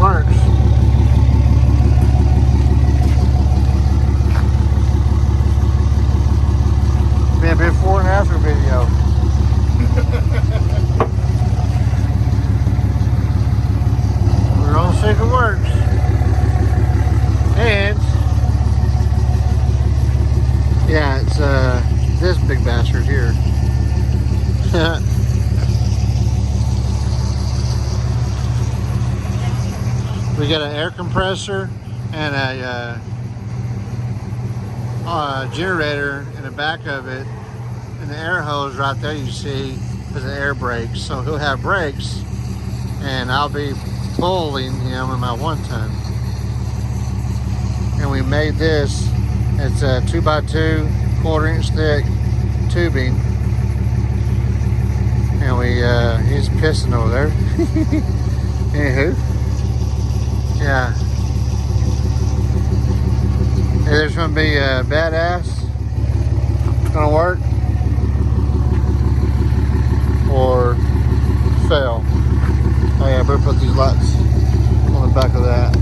works. Be a before and after video. We're gonna see if it works. And yeah, it's this big bastard here. We got an air compressor and a generator in the back of it, and the air hose right there you see is an air brake. So he'll have brakes, and I'll be pulling him in my 1-ton. And we made this. It's a 2x2, 1/4-inch thick tubing, and he's pissing over there. Anywho, yeah. Hey, there's gonna be a badass. Gonna work or fail. Oh yeah, I better put these lights on the back of that.